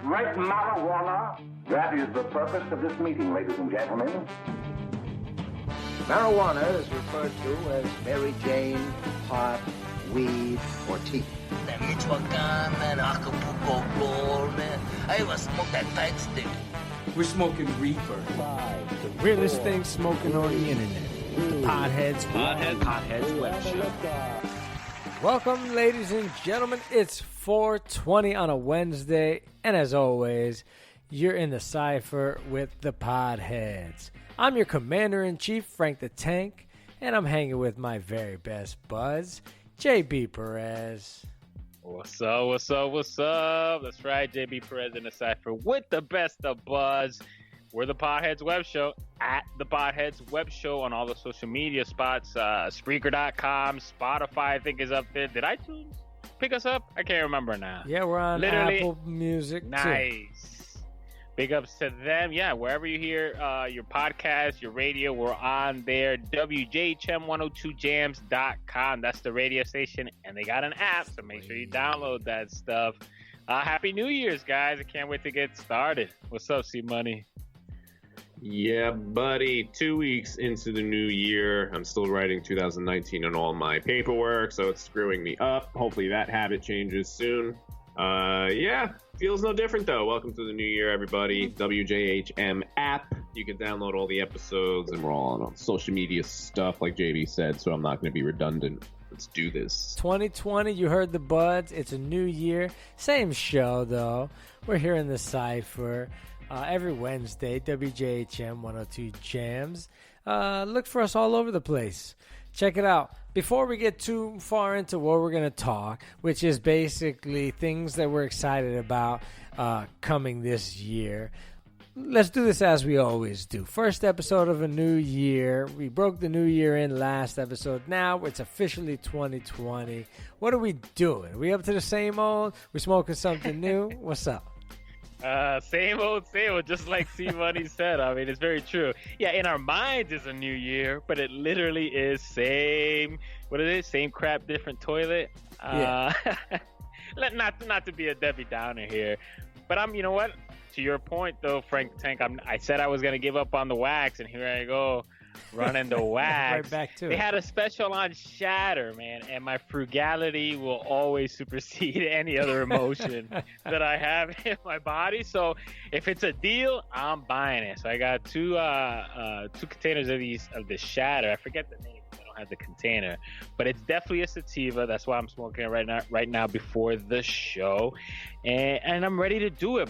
Great marijuana. That is the purpose of this meeting, ladies and gentlemen. Marijuana is referred to as Mary Jane, pot, weed, or tea. That Michoacan, man, Acapulco Gold, man. I even smoke that tight stick. We're smoking reefer. The realest thing smoking on the internet. The Podheads Web Show. Welcome, ladies and gentlemen. It's 4:20 on a Wednesday, and as always, you're in the Cypher with the Podheads. I'm your Commander-in-Chief, Frank the Tank, and I'm hanging with my very best buds, JB Perez. What's up, what's up, what's up? That's right, JB Perez in the Cypher with the best of buzz. We're the Podheads Web Show, at the Podheads Web Show on all the social media spots. Spreaker.com, Spotify, I think, is up there. Did iTunes pick us up? I can't remember now. Yeah, we're on Apple Music, nice. too. Big ups to them. Yeah, wherever you hear your podcast, your radio, we're on there. WJHM102jams.com. That's the radio station, and they got an app, so make sure you download that stuff. Happy New Year's, guys. I can't wait to get started. What's up, C-Money? Yeah, buddy. 2 weeks into the new year. I'm still writing 2019 on all my paperwork, so it's screwing me up. Hopefully that habit changes soon. Yeah, feels no different, though. Welcome to the new year, everybody. WJHM app. You can download all the episodes, and we're all on social media stuff, like JB said, so I'm not going to be redundant. Let's do this. 2020, you heard the buds. It's a new year. Same show, though. We're here in the Cypher. Every Wednesday, WJHM 102 Jams. Look for us all over the place. Check it out. Before we get too far into what we're going to talk, which is basically things that we're excited about coming this year, let's do this as we always do. First episode of a new year. We broke the new year in last episode. Now it's officially 2020. What are we doing? We up to the same old? We smoking something new? What's up? Same old, just like C-Money said. I mean, it's very true. Yeah, in our minds it's a new year, but it literally is same, what is it? Same crap, different toilet. Yeah. Not to be a Debbie Downer here, but you know what? To your point though, Frank Tank, I said I was going to give up on the wax, and here I go. Running the wax. Right back to They it. had a special on Shatter, man, and my frugality will always supersede any other emotion that I have in my body. So if it's a deal, I'm buying it. So I got two containers of this Shatter. I forget the name. I don't have the container, but it's definitely a sativa. That's why I'm smoking it right now before the show, and I'm ready to do it.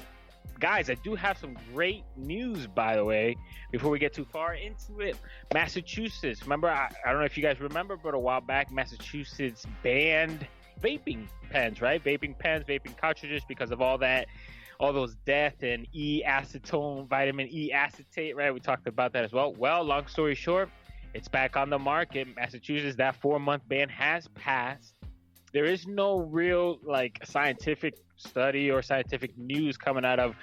Guys, I do have some great news, by the way, before we get too far into it. Massachusetts, remember, I don't know if you guys remember, but a while back, Massachusetts banned vaping pens, right? Vaping pens, vaping cartridges, because of all those death and E-acetone, vitamin E acetate, right? We talked about that as well. Well, long story short, it's back on the market. Massachusetts, that 4-month ban has passed. There is no real scientific study or scientific news coming out of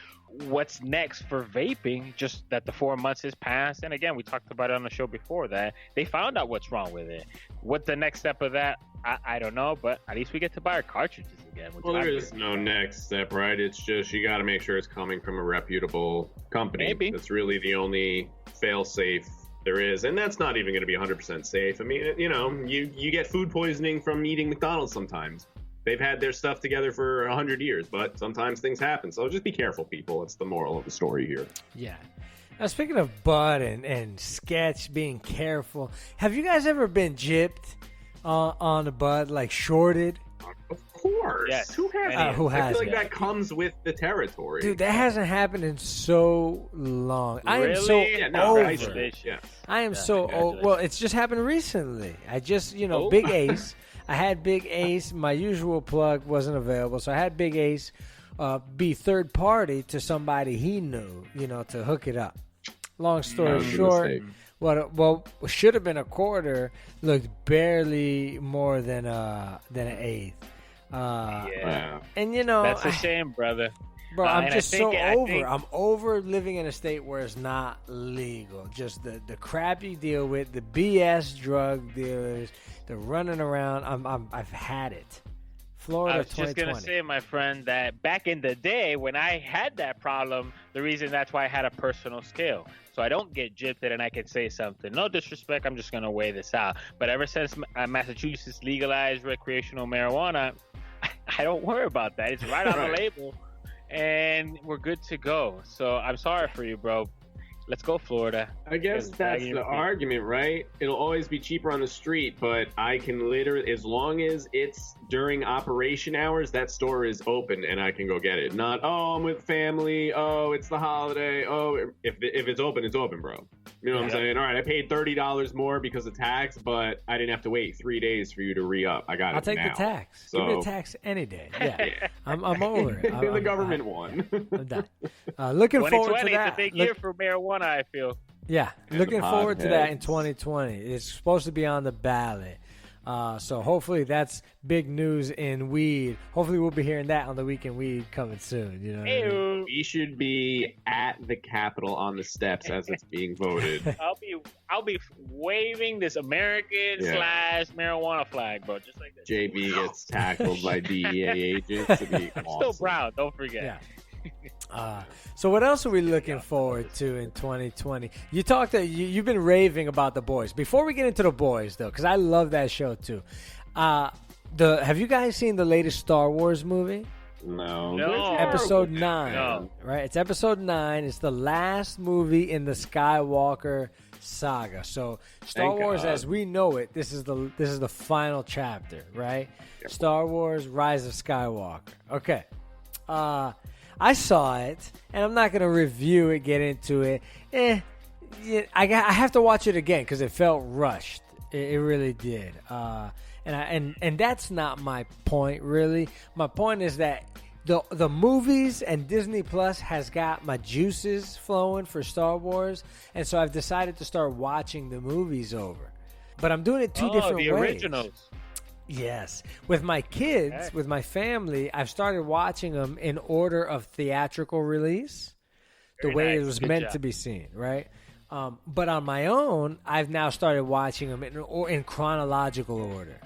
what's next for vaping, just that the 4 months has passed. And again, we talked about it on the show before that they found out what's wrong with it. What the next step of that, I don't know, but at least we get to buy our cartridges again. Well, there is no next step, right? It's just you got to make sure it's coming from a reputable company. Maybe. That's really the only fail-safe there is, and that's not even going to be 100% safe. I mean, you get food poisoning from eating McDonald's sometimes. They've had their stuff together for 100 years, but sometimes things happen. So just be careful, people. That's the moral of the story here. Yeah. Now, speaking of bud and sketch, being careful, have you guys ever been gypped on a bud, shorted? Of course. Yes. Who hasn't? Who I feel like hasn't? that comes with the territory. Dude, that hasn't happened in so long. I am so Really? Yeah, over. Congratulations. Yeah. I am so old. congratulations. Well, it's just happened recently. I just, Oh. Big Ace. I had Big Ace. My usual plug wasn't available, so I had Big Ace be third party to somebody he knew, to hook it up. Long story short, what should have been a quarter looked barely more than an eighth. Yeah. And That's a shame, brother. Bro, I'm and just I think- so I over. think- I'm over living in a state where it's not legal. Just the crap you deal with, the BS drug dealers, the running around. I've had it. Florida I was just 2020. gonna say, my friend, that back in the day when I had that problem, the reason that's why I had a personal scale, so I don't get gypped and I can say something. No disrespect, I'm just gonna weigh this out. But ever since Massachusetts legalized recreational marijuana, I don't worry about that. It's right on the label, and we're good to go. So I'm sorry for you, bro. Let's go, Florida. I guess that's the argument, right? It'll always be cheaper on the street, but I can literally, as long as it's during operation hours, that store is open and I can go get it. Not, oh, I'm with family. Oh, it's the holiday. Oh, if it's open, bro. You know what I'm saying? All right, I paid $30 more because of tax, but I didn't have to wait 3 days for you to re-up. I got I'll it take now. the tax. So, Give me the tax any day. Yeah, I'm over it. the government won. I'm done. Looking forward to 2020 that. is a big year for marijuana, I feel. Yeah, And looking the forward to that in podheads. 2020. It's supposed to be on the ballot. So hopefully that's big news in weed. Hopefully we'll be hearing that on the Weekend Weed coming soon. You know what I mean? Ew. We should be at the Capitol on the steps as it's being voted. I'll be waving this American slash marijuana flag, bro, just like this. JB gets tackled by DEA agents. It'd be I'm awesome. still proud, don't forget. Yeah. So what else are we looking forward to in 2020? You talked. You've been raving about The Boys. Before we get into The Boys, though, because I love that show too. Have you guys seen the latest Star Wars movie? No. Episode 9. No. Right? It's episode 9. It's the last movie in the Skywalker saga. So Star Thank Wars God. as we know it, this is the final chapter, right? Star Wars Rise of Skywalker. Okay. I saw it, and I'm not going to review it, get into it. I have to watch it again because it felt rushed. It really did. And that's not my point, really. My point is that the movies and Disney Plus has got my juices flowing for Star Wars, and so I've decided to start watching the movies over. But I'm doing it two different the ways. originals. Yes. With my kids, Okay. with my family, I've started watching them in order of theatrical release, the Very way it nice. was Good meant job. to be seen, right? But on my own, I've now started watching them in chronological order.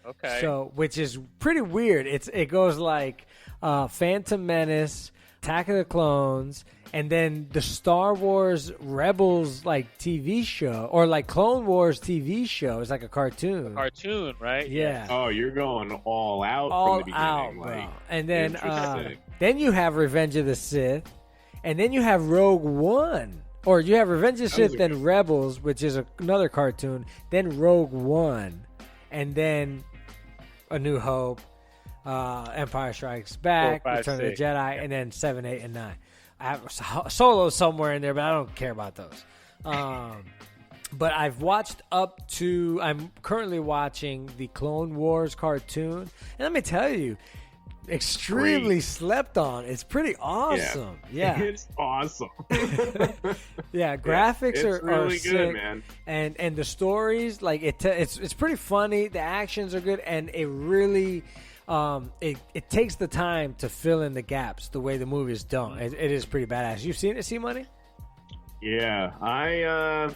Okay. So, which is pretty weird. It goes like Phantom Menace, Attack of the Clones, and then the Star Wars Rebels like TV show, or like Clone Wars TV show. It's like a cartoon. Cartoon, right? Yeah. Oh, you're going all out All from the out, beginning. bro. Like, And then interesting. you have Revenge of the Sith, and then you have Rogue One, or you have Revenge of the Those Sith, are then good. Rebels, which is another cartoon, then Rogue One, and then A New Hope, Empire Strikes Back, 4, 5, Return of 6. the Jedi, and then 7, 8, and 9. I have Solo somewhere in there, but I don't care about those. But I've watched up to. I'm currently watching the Clone Wars cartoon, and let me tell you, extremely slept on. It's pretty awesome. Yeah, It's awesome. yeah. Graphics it's are really sick, good, man. and the stories, like it's pretty funny. The actions are good, and it really. It takes the time to fill in the gaps the way the movie is done. It is pretty badass. You've seen it, C-Money? Yeah, I'm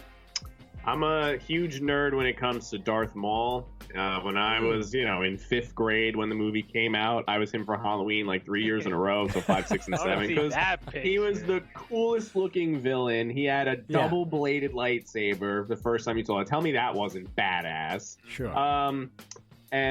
a huge nerd when it comes to Darth Maul. When I was, in 5th grade when the movie came out, I was him for Halloween like 3 years in a row, so 5, 6, and I wanna 7. see Because that he was picture. the coolest looking villain. He had a double-bladed lightsaber the first time you saw it. Tell me that wasn't badass. Sure. You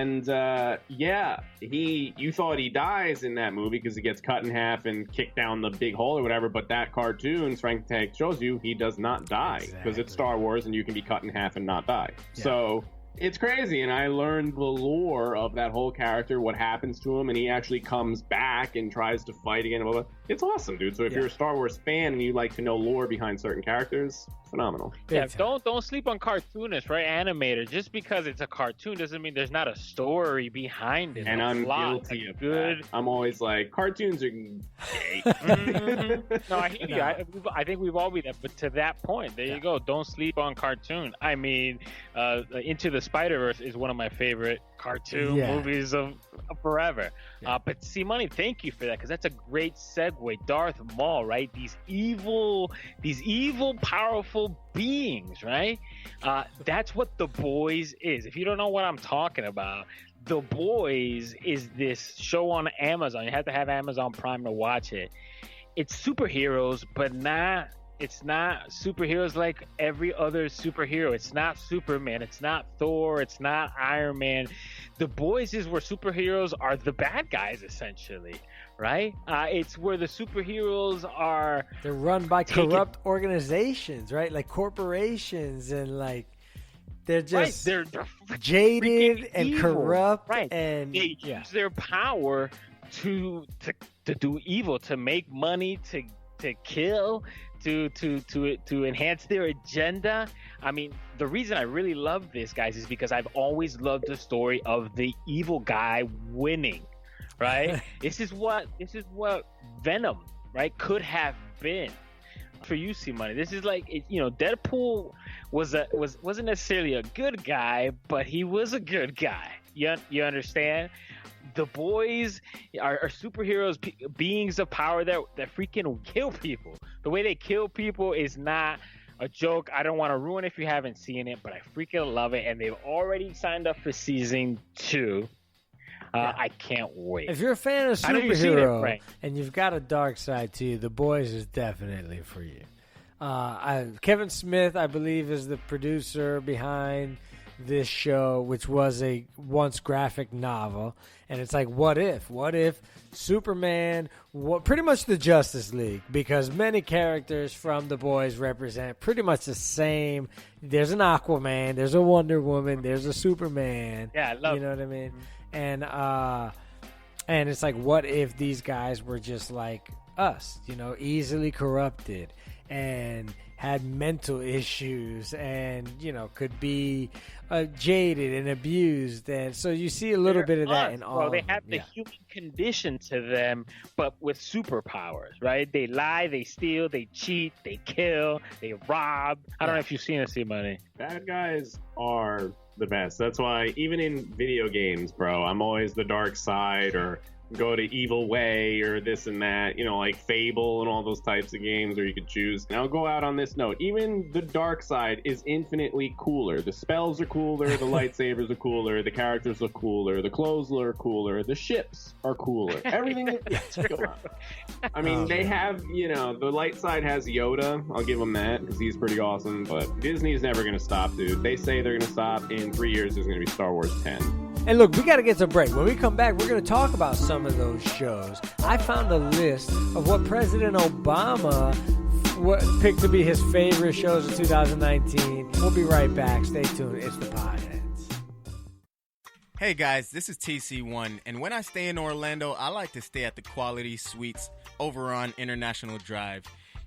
thought he dies in that movie because he gets cut in half and kicked down the big hole or whatever, but that cartoon, Frank Tank shows you, he does not die because it's Star Wars and you can be cut in half and not die. Yeah. So it's crazy, and I learned the lore of that whole character, what happens to him, and he actually comes back and tries to fight again. Blah, blah. It's awesome, dude. So if you're a Star Wars fan and you like to know lore behind certain characters, phenomenal. Yeah, Big time. don't sleep on cartoonists, right? Animators. Just because it's a cartoon doesn't mean there's not a story behind it. And a I'm plot, guilty a of good. that. I'm always like, cartoons are gay. No, I hear you. I think we've all been there. But to that point, there you go. Don't sleep on cartoon. I mean, Into the Spider-Verse is one of my favorite cartoon movies of forever. But C-Money, thank you for that, because that's a great segue Darth Maul, right? These evil, powerful beings, right? That's what The Boys is. If you don't know what I'm talking about, The Boys is this show on Amazon. You have to have Amazon Prime to watch it. It's superheroes, but it's not superheroes like every other superhero. It's not Superman. It's not Thor. It's not Iron Man. The Boys is where superheroes are the bad guys, essentially, right? It's where the superheroes are... They're run by corrupt organizations, right? Like corporations, and like they're just they're jaded and evil. Corrupt. Right. And they use their power to do evil, to make money, to kill, to enhance their agenda. I mean, the reason I really love this, guys, is because I've always loved the story of the evil guy winning, right? This is what Venom, right, could have been for you, C-Money. This is like, Deadpool wasn't necessarily a good guy, but he was a good guy. You understand? The Boys are superheroes, beings of power that freaking kill people. The way they kill people is not a joke. I don't want to ruin it if you haven't seen it, but I freaking love it. And they've already signed up for season 2. I can't wait. If you're a fan of superhero and you've got a dark side to you, The Boys is definitely for you. Kevin Smith, I believe, is the producer behind this show, which was a once graphic novel, and it's like, what if Superman, pretty much the Justice League, because many characters from The Boys represent pretty much the same. There's an Aquaman, there's a Wonder Woman, there's a Superman. Yeah, I love you know what I mean? And it's like, what if these guys were just like us, easily corrupted and had mental issues and, could be jaded and abused. And so you see a little bit of that in all Well, of they them. have the human condition to them, but with superpowers, right? They lie, they steal, they cheat, they kill, they rob. I don't know if you've seen it, C-Money. Bad guys are the best. That's why even in video games, bro, I'm always the dark side, or go to evil way, or this and that, like Fable and all those types of games where you could choose. And I'll go out on this note. Even the dark side is infinitely cooler. The spells are cooler, the lightsabers are cooler, the characters are cooler, the clothes are cooler, the ships are cooler. Everything is cooler. I mean, they have, the light side has Yoda. I'll give them that, because he's pretty awesome. But Disney's never going to stop, dude. They say they're going to stop. In 3 years, there's going to be Star Wars 10. And look, we got to get to break. When we come back, we're going to talk about some of those shows. I found a list of what President Obama picked to be his favorite shows of 2019. We'll be right back. Stay tuned. It's the Podheads. Hey guys, this is TC1, and when I stay in Orlando, I like to stay at the Quality Suites over on International Drive.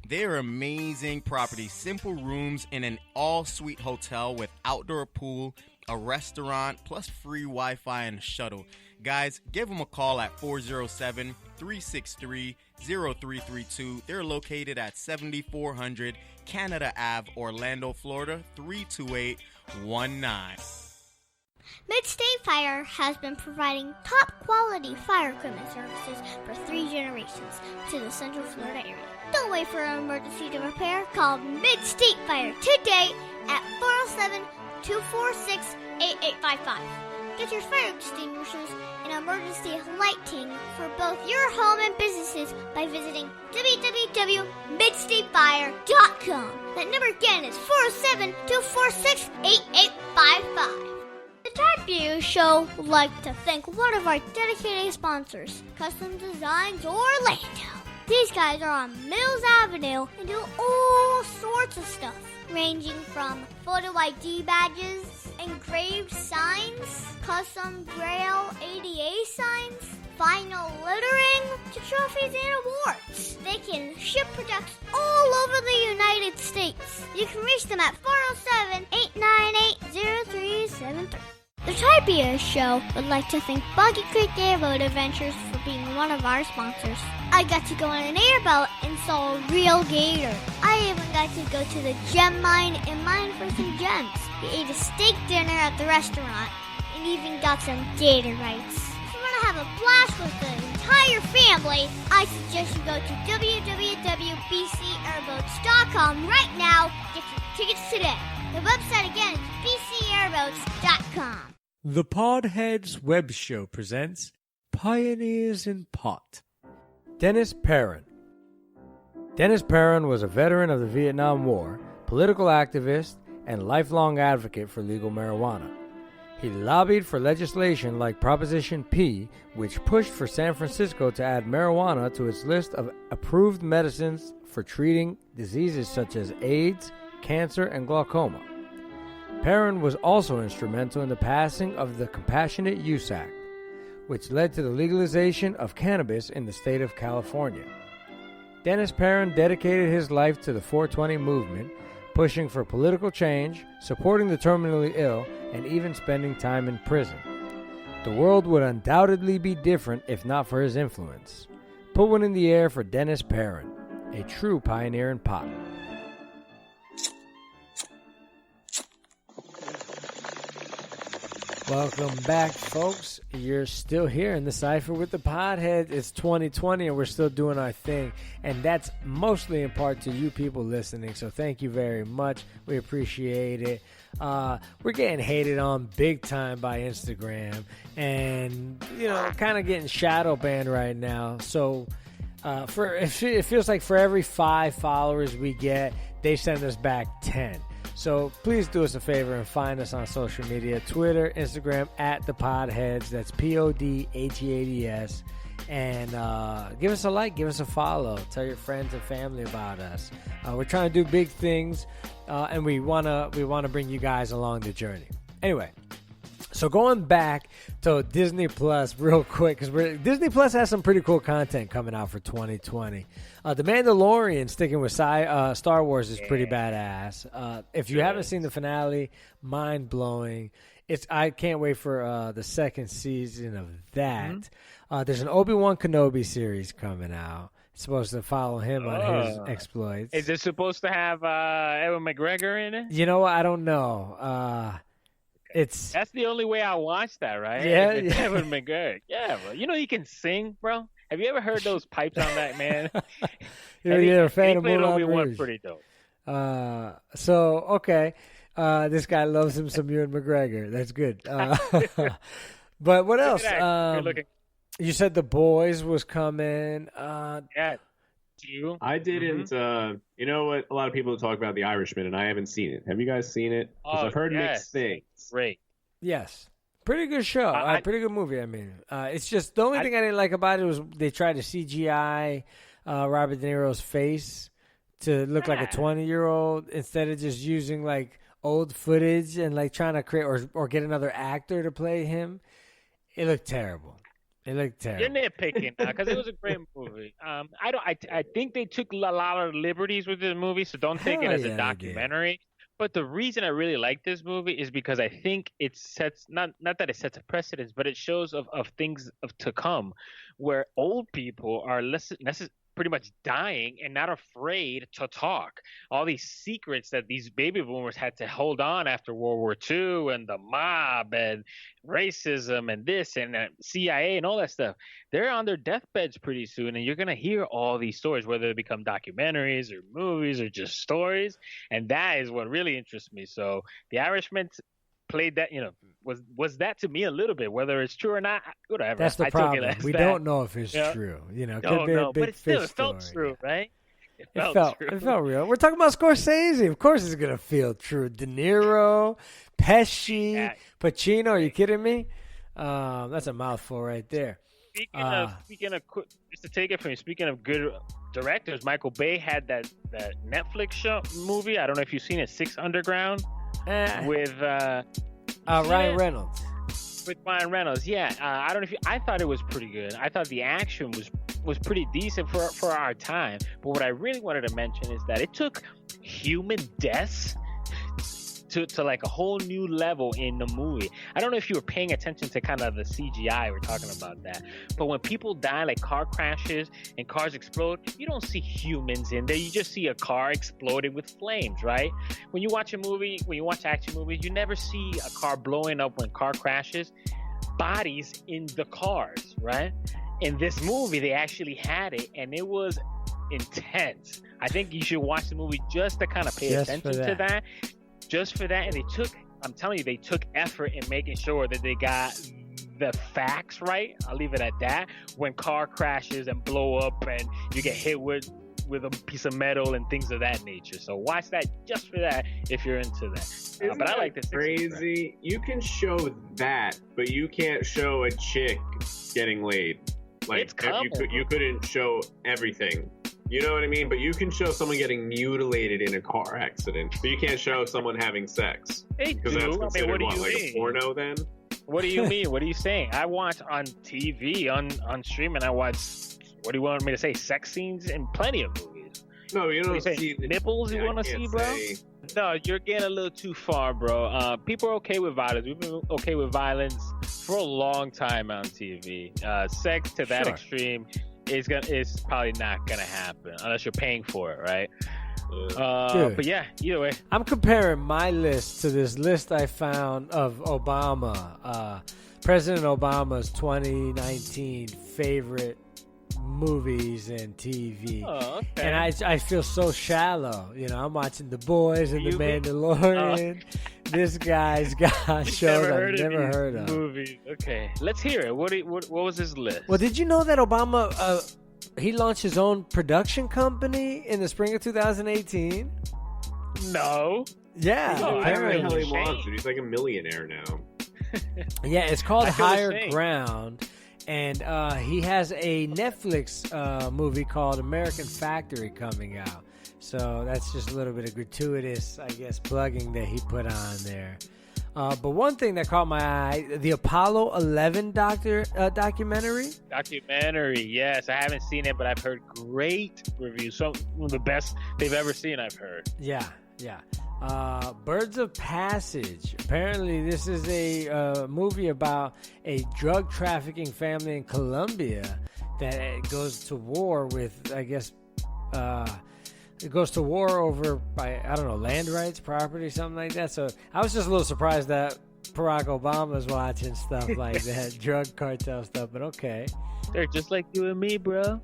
They are amazing properties, simple rooms in an all-suite hotel with outdoor pool, a restaurant, plus free Wi-Fi and a shuttle. Guys, give them a call at 407-363-0332. They're located at 7400 Canada Ave, Orlando, Florida, 32819. Mid-State Fire has been providing top-quality fire equipment services for 3 generations to the Central Florida area. Don't wait for an emergency to repair. Call Mid-State Fire today at 407-246-8855. Get your fire extinguishers and emergency lighting for both your home and businesses by visiting www.midstatefire.com. That number again is 407-246-8855. The Type U Show would like to thank one of our dedicated sponsors, Custom Designs Orlando. These guys are on Mills Avenue and do all sorts of stuff, ranging from photo ID badges, engraved signs, custom Braille ADA signs, vinyl lettering, to trophies and awards. They can ship products all over the United States. You can reach them at 407-898-0373. The Tribia Show would like to thank Boggy Creek Airboat Adventures for being one of our sponsors. I got to go on an airboat and saw a real gator. I even got to go to the gem mine and mine for some gems. We ate a steak dinner at the restaurant and even got some gator bites. If you want to have a blast with the entire family, I suggest you go to www.bcairboats.com right now. Get your tickets today. The website again is bcairboats.com. The Podheads Web Show presents Pioneers in Pot. Dennis Perrin. Dennis Perrin was a veteran of the Vietnam War, political activist, and lifelong advocate for legal marijuana. He lobbied for legislation like Proposition P, which pushed for San Francisco to add marijuana to its list of approved medicines for treating diseases such as AIDS, cancer, and glaucoma. Perrin was also instrumental in the passing of the Compassionate Use Act, which led to the legalization of cannabis in the state of California. Dennis Perrin dedicated his life to the 420 movement, pushing for political change, supporting the terminally ill, and even spending time in prison. The world would undoubtedly be different if not for his influence. Put one in the air for Dennis Perrin, a true pioneer in pot. Welcome back, folks. You're still here in the Cypher with the Podheads. It's 2020 and we're still doing our thing. And that's mostly in part to you people listening. So thank you very much. We appreciate it. We're getting hated on big time by Instagram. And, you know, kind of getting shadow banned right now. So it feels like for every 5 followers we get, they send us back 10. So please do us a favor and find us on social media, Twitter, Instagram, at the Podheads. That's PODHEADS. And give us a like, give us a follow. Tell your friends and family about us. We're trying to do big things, and we wanna bring you guys along the journey. Anyway, so going back to Disney Plus real quick, because Disney Plus has some pretty cool content coming out for 2020. The Mandalorian, sticking with Star Wars, is pretty badass. If you haven't seen the finale, mind-blowing. I can't wait for the second season of that. Mm-hmm. There's an Obi-Wan Kenobi series coming out. It's supposed to follow him on his exploits. Is it supposed to have Ewan McGregor in it? You know what? I don't know. That's the only way I watch that, right? Yeah, Ewan McGregor. Yeah, bro. You know he can sing, bro. Have you ever heard those pipes on that man? You're a fan of Moulin Rouge. Rouge. Pretty dope. So okay, this guy loves him some Ewan McGregor. That's good. But what else? You said The Boys was coming. Yeah. You? I didn't. You know what? A lot of people talk about The Irishman, and I haven't seen it. Have you guys seen it? Because I've heard mixed things. Great. Yes. Pretty good show. Pretty good movie, I mean. It's just, the only thing I didn't like about it was they tried to CGI Robert De Niro's face to look like a 20-year-old instead of just using, like, old footage and, like, trying to create or get another actor to play him. It looked terrible. You're nitpicking now because it was a great movie. I think they took a lot of liberties with this movie, so don't take it as a documentary. But the reason I really like this movie is because I think it sets not that it sets a precedence, but it shows of things to come, where old people are pretty much dying and not afraid to talk. All these secrets that these baby boomers had to hold on after World War II and the mob and racism and this and CIA and all that stuff. They're on their deathbeds pretty soon, and you're going to hear all these stories, whether they become documentaries or movies or just stories. And that is what really interests me. So The Irishman played that, was that to me a little bit, whether it's true or not, whatever. That's the problem. We don't know if it's true. Could be a big but it still story. felt true, right? It felt real. We're talking about Scorsese. Of course it's going to feel true. De Niro, Pesci, Pacino. Are you kidding me? That's a mouthful right there. Speaking of, just to take it from you, speaking of good directors, Michael Bay had that Netflix movie. I don't know if you've seen it, Six Underground, with Ryan Reynolds. With Ryan Reynolds, yeah. I don't know if I thought it was pretty good. I thought the action was pretty decent for our time. But what I really wanted to mention is that it took human deaths to like a whole new level in the movie. I don't know if you were paying attention to kind of the CGI. We're talking about that. But when people die, like car crashes and cars explode, you don't see humans in there. You just see a car exploding with flames, right? When you watch action movies, you never see a car blowing up when car crashes. bodies in the cars, right? In this movie, they actually had it, and it was intense. I think you should watch the movie just to kind of pay attention to that. Just for that. And I'm telling you, they took effort in making sure that they got the facts right. I'll leave it at that. When car crashes and blow up and you get hit with a piece of metal and things of that nature. So watch that just for that if you're into that. But I like this. Crazy. You can show that, but you can't show a chick getting laid. Like you couldn't show everything. You know what I mean? But you can show someone getting mutilated in a car accident. But you can't show someone having sex. Because that's considered like a porno then? What do you mean? What are you saying? I watch on TV, on streaming, I watch, what do you want me to say? Sex scenes in plenty of movies. No, you don't see nipples you want to see, bro? No, you're getting a little too far, bro. People are okay with violence. We've been okay with violence for a long time on TV. Sex to that extreme is probably not gonna happen unless you're paying for it, right? But yeah, either way. I'm comparing my list to this list I found of Obama, President Obama's 2019 favorite movies and TV. Oh, okay. And I feel so shallow. You know, I'm watching The Boys and The Mandalorian. This guy's got shows I've never heard of. Movies. Okay, let's hear it. What was his list? Well, did you know that Obama he launched his own production company in the spring of 2018? No. Yeah. No, I don't know how he launched it. He's like a millionaire now. Yeah, it's called Higher Ground. And he has a Netflix movie called American Factory coming out. So that's just a little bit of gratuitous, I guess, plugging that he put on there. But one thing that caught my eye, the Apollo 11 documentary. Documentary, yes. I haven't seen it, but I've heard great reviews. Some of the best they've ever seen, I've heard. Yeah. Birds of Passage. Apparently, this is a movie about a drug trafficking family in Colombia that goes to war with, I guess, it goes to war over, I don't know, land rights, property, something like that. So I was just a little surprised that Barack Obama's watching stuff like that, drug cartel stuff, but okay. They're just like you and me, bro.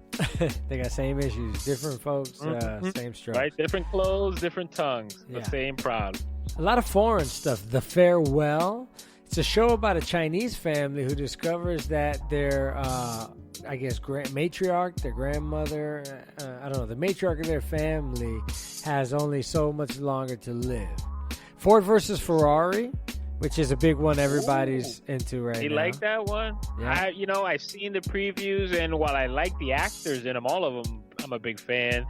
They got same issues, different folks, same strokes. Right, different clothes, different tongues, the same problem. A lot of foreign stuff. The Farewell. It's a show about a Chinese family who discovers that their, I guess, matriarch, their grandmother, I don't know, the matriarch of their family has only so much longer to live. Ford versus Ferrari, which is a big one everybody's into right now. You like that one? Yeah. I've seen the previews, and while I like the actors in them, all of them, I'm a big fan.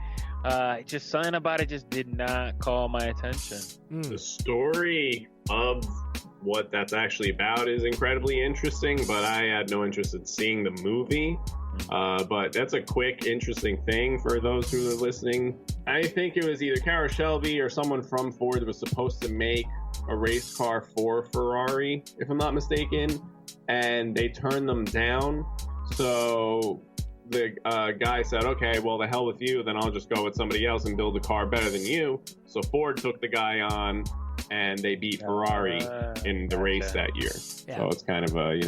Just something about it just did not call my attention. The story of what that's actually about is incredibly interesting, but I had no interest in seeing the movie. But that's a quick, interesting thing for those who are listening. I think it was either Cara Shelby or someone from Ford that was supposed to make a race car for Ferrari, if I'm not mistaken, and they turned them down. So the guy said, okay, well, the hell with you, then I'll just go with somebody else and build a car better than you. So Ford took the guy on, and they beat Ferrari in the race that year. Yeah. So it's kind of a,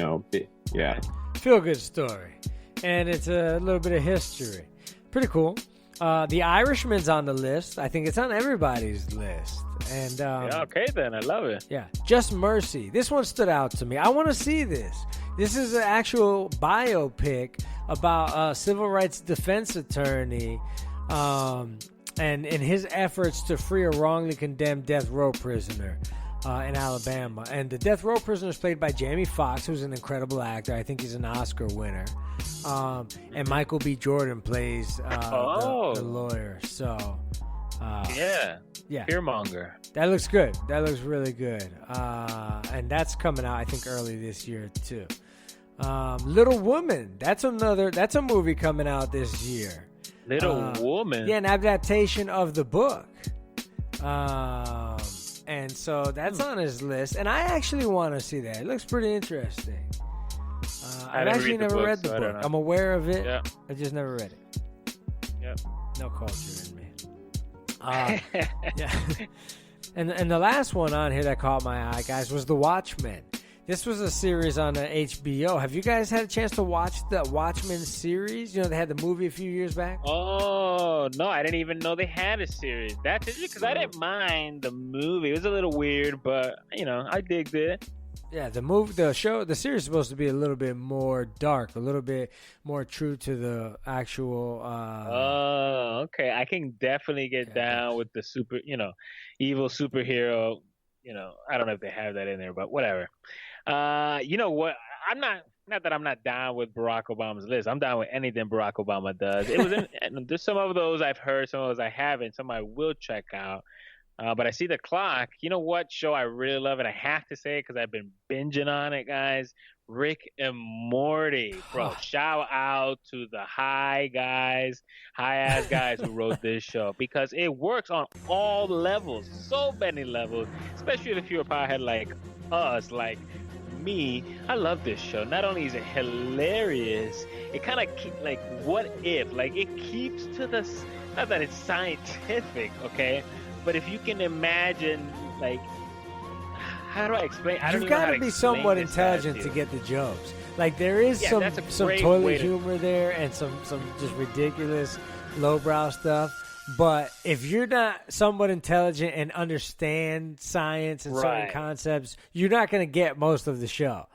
feel-good story. And it's a little bit of history. Pretty cool. The Irishman's on the list. I think it's on everybody's list. And okay then. I love it. Yeah. Just Mercy. This one stood out to me. I want to see this. This is an actual biopic about a civil rights defense attorney and in his efforts to free a wrongly condemned death row prisoner in Alabama. And the death row prisoner is played by Jamie Foxx, who's an incredible actor. I think he's an Oscar winner. And Michael B. Jordan plays the lawyer. So, yeah. Fearmonger. That looks good. That looks really good. And that's coming out, I think, early this year, too. Little Woman. That's a movie coming out this year. Little Woman? Yeah, an adaptation of the book. And so that's on his list. And I actually want to see that. It looks pretty interesting. I've actually never read the book. I'm aware of it. Yeah. I just never read it. Yep. No culture in me. Yeah. And the last one on here that caught my eye, guys, was The Watchmen. This was a series on HBO. Have you guys had a chance to watch the Watchmen series? You know, they had the movie a few years back. Oh, no, I didn't even know they had a series. That's interesting because I didn't mind the movie. It was a little weird, but, you know, I digged it. Yeah, the series is supposed to be a little bit more dark, a little bit more true to the actual. Oh, okay. I can definitely get down with the evil superhero. You know, I don't know if they have that in there, but whatever. You know what? I'm not that I'm not down with Barack Obama's list. I'm down with anything Barack Obama does. It was there's some of those I've heard, some of those I haven't, some I will check out. But I see the clock. You know what show I really love, and I have to say it because I've been binging on it, guys. Rick and Morty, bro. Shout out to the high-ass guys who wrote this show because it works on all levels, so many levels, especially if you're a powerhead like us, like me. I love this show. Not only is it hilarious, it kind of like what if, like it keeps to the, not that it's scientific, okay? But if you can imagine, like, how do I explain? You've got to be somewhat intelligent to get the jokes. Like there is some toilet humor there and some just ridiculous lowbrow stuff. But if you're not somewhat intelligent and understand science and certain concepts, you're not going to get most of the show.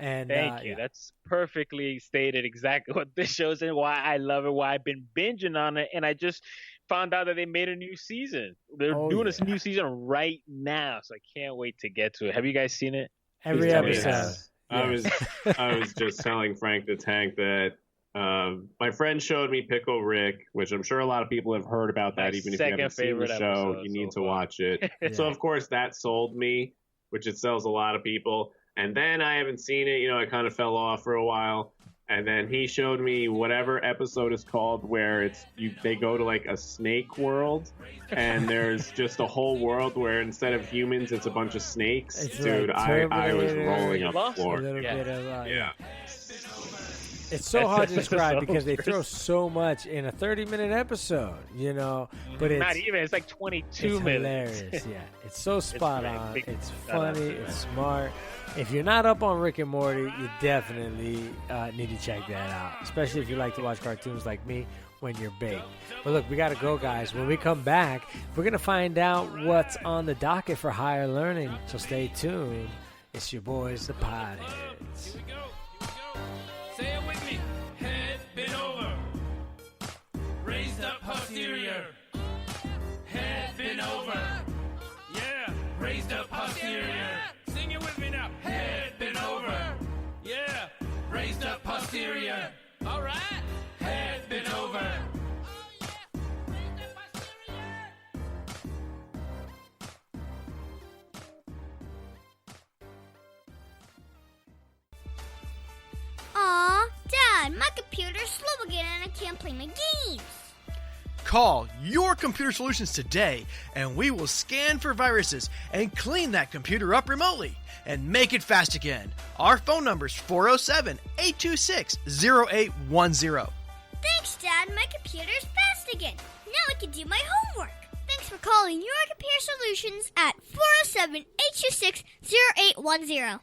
And thank you. That's perfectly stated exactly what this show is and why I love it, why I've been binging on it, and I just found out that they made a new season. They're doing a new season right now, so I can't wait to get to it. Have you guys seen it? Every episode. Yes. I was just telling Frank the Tank that my friend showed me Pickle Rick, which I'm sure a lot of people have heard about that. Even if you haven't seen the show, you need to watch it. Yeah. So of course that sold me, which it sells a lot of people. And then I haven't seen it. You know, I kind of fell off for a while. And then he showed me whatever episode is called where they go to like a snake world, and there's just a whole world where instead of humans, it's a bunch of snakes. Dude, like I was rolling up the floor. It's so hard to describe because they throw so much in a 30-minute episode, you know. But it's not even. It's like 22 minutes. Hilarious, yeah. It's so spot on. It's funny. It's smart. If you're not up on Rick and Morty, you definitely need to check that out, especially if you like to watch cartoons like me when you're baked. But look, we got to go, guys. When we come back, we're going to find out what's on the docket for higher learning, so stay tuned. It's your boys, the Potheads. Say it with me. Head bent over. Raised up posterior. Head bent over. Yeah. Raised up posterior. Sing it with me now. Head bent over. Yeah. Raised up posterior. All right. Head bent over. Aw, Dad, my computer's slow again and I can't play my games. Call Your Computer Solutions today and we will scan for viruses and clean that computer up remotely and make it fast again. Our phone number is 407-826-0810. Thanks, Dad. My computer's fast again. Now I can do my homework. Thanks for calling Your Computer Solutions at 407-826-0810.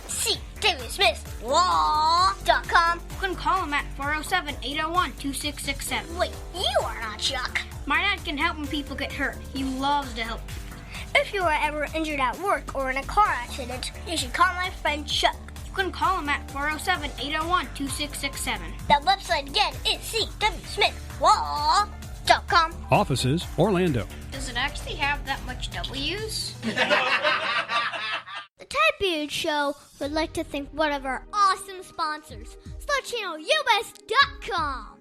See David Smith Law.com. You can call him at 407-801-2667. Wait, you are not Chuck. My dad can help when people get hurt. He loves to help people. If you are ever injured at work or in a car accident, you should call my friend Chuck. You can call him at 407-801-2667. That website again is cwsmithlaw.com. Offices, Orlando. Does it actually have that much W's? The Type Show would like to thank one of our awesome sponsors, SlutChannelUS.com.